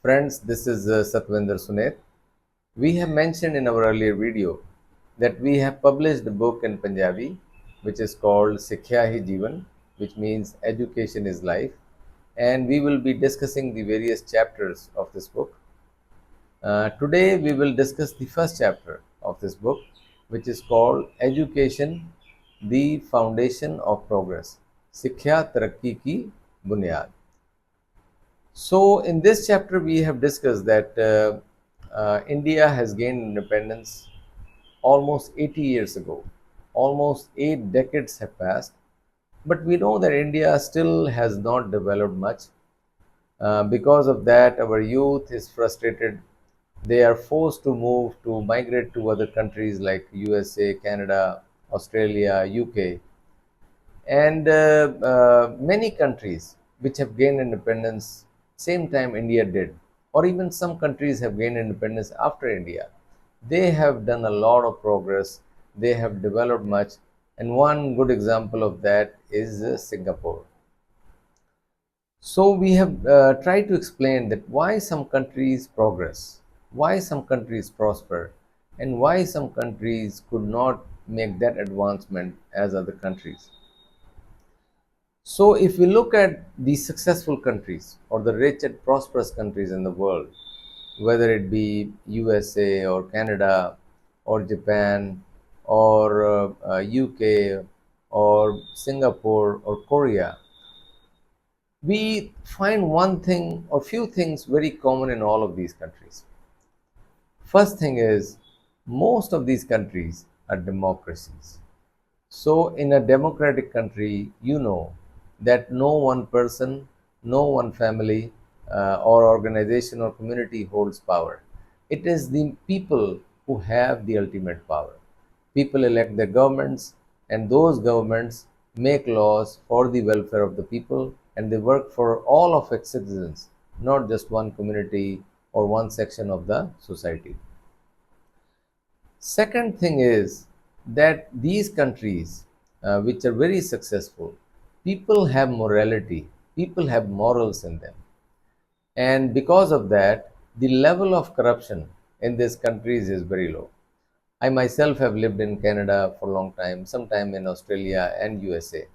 Friends, this is Satwinder Sunet. We have mentioned in our earlier video that we have published a book in Punjabi which is called Sikhya Hi Jeevan, which means education is life. And we will be discussing the various chapters of this book. Today, we will discuss the first chapter of this book, which is called Education, the Foundation of Progress. Sikhya Tarakki Ki Bunyad. So, in this chapter, we have discussed that India has gained independence almost 80 years ago. Almost 8 decades have passed, but we know that India still has not developed much. Because of that, our youth is frustrated. They are forced to move to migrate to other countries like USA, Canada, Australia, UK, and many countries which have gained independence same time India did, or even some countries have gained independence after India. They have done a lot of progress. They have developed much, and one good example of that is Singapore. So we have tried to explain that why some countries progress, why some countries prosper, and why some countries could not make that advancement as other countries. So, if we look at the successful countries or the rich and prosperous countries in the world, whether it be USA or Canada or Japan or UK or Singapore or Korea, we find one thing or few things very common in all of these countries. First thing is, most of these countries are democracies. So, in a democratic country, you know that no one person, no one family, or organization or community holds power. It is the people who have the ultimate power. People elect their governments, and those governments make laws for the welfare of the people, and they work for all of its citizens, not just one community or one section of the society. Second thing is that these countries, which are very successful, people have morality, people have morals in them. And because of that, the level of corruption in these countries is very low. I myself have lived in Canada for a long time, sometime in Australia and USA.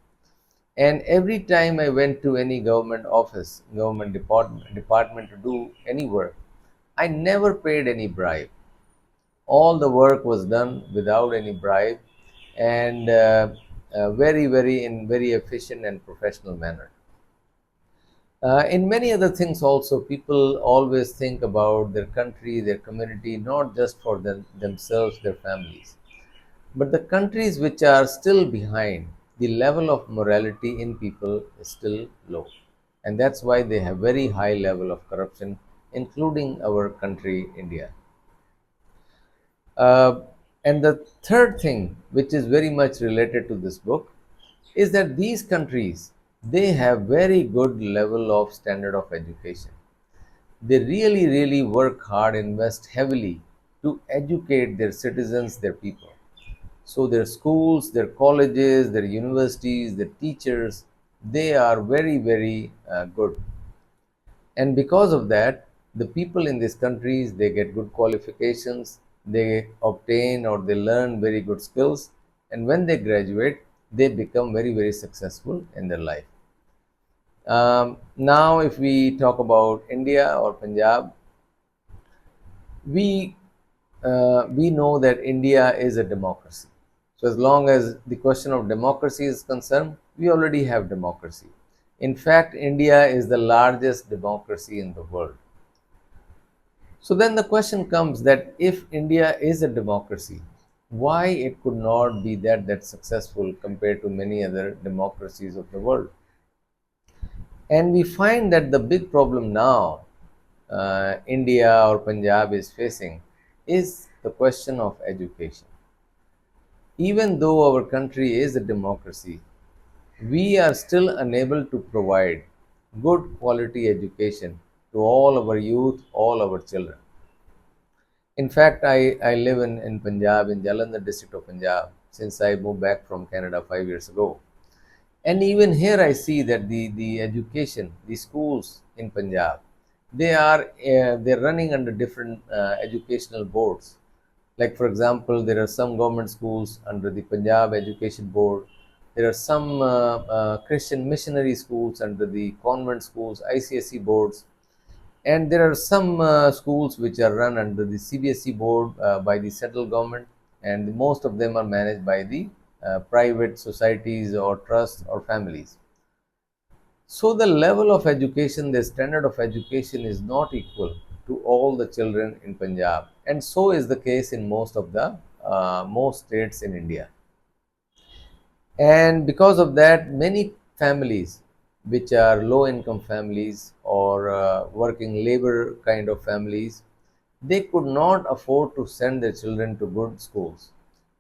And every time I went to any government office, government department to do any work, I never paid any bribe. All the work was done without any bribe and very in very efficient and professional manner. In many other things also, people always think about their country, their community, not just for themselves, their families. But the countries which are still behind, the level of morality in people is still low. And that's why they have very high level of corruption, including our country, India. Uh, and the third thing, which is very much related to this book, is that these countries they have very good level of standard of education. They really work hard, invest heavily to educate their citizens, their people. So their schools, their colleges, their universities, their teachers, they are very good, and because of that the people in these countries they get good qualifications, they obtain or they learn very good skills, and when they graduate they become very successful in their life. Now if we talk about India or Punjab, we we know that India is a democracy. So as long as the question of democracy is concerned, we already have democracy. In fact, India is the largest democracy in the world. So then the question comes that if India is a democracy, why it could not be that successful compared to many other democracies of the world? And we find that the big problem now India or Punjab is facing is the question of education. Even though our country is a democracy, we are still unable to provide good quality education to all our youth, all our children. In fact, I live in Punjab, in Jalandhar district of Punjab, since I moved back from Canada 5 years ago. And even here I see that the education, the schools in Punjab, they're running under different educational boards. Like for example, there are some government schools under the Punjab Education Board. There are some Christian missionary schools under the convent schools, ICSE boards, and there are some schools which are run under the CBSE board by the central government, and most of them are managed by the private societies or trusts or families. So the level of education, the standard of education is not equal to all the children in Punjab, and so is the case in most of the most states in India. And because of that, many families, which are low income families or working labor kind of families, they could not afford to send their children to good schools,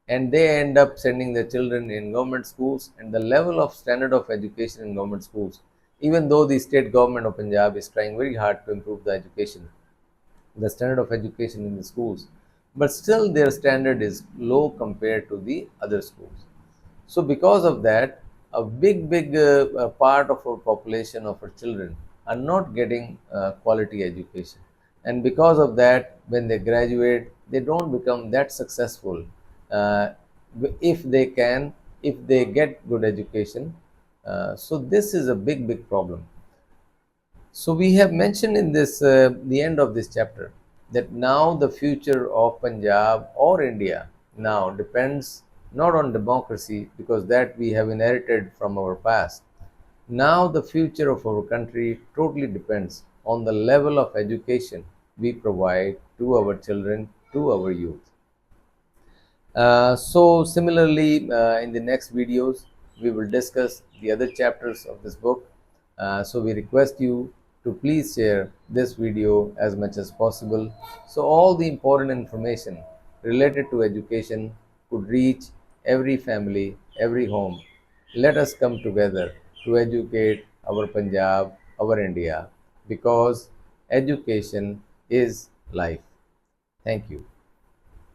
and they end up sending their children in government schools. And the level of standard of education in government schools, even though the state government of Punjab is trying very hard to improve the education, the standard of education in the schools, but still their standard is low compared to the other schools. So because of that, a big part of our population of our children are not getting quality education, and because of that, when they graduate, they don't become that successful. Uh, if they can, if they get good education, so this is a big problem. So we have mentioned in this the end of this chapter that now the future of Punjab or India now depends not on democracy, because that we have inherited from our past. Now the future of our country totally depends on the level of education we provide to our children, to our youth. So similarly, in the next videos, we will discuss the other chapters of this book. So we request you to please share this video as much as possible, so all the important information related to education could reach every family, every home. Let us come together to educate our Punjab, our India, because education is life. Thank you.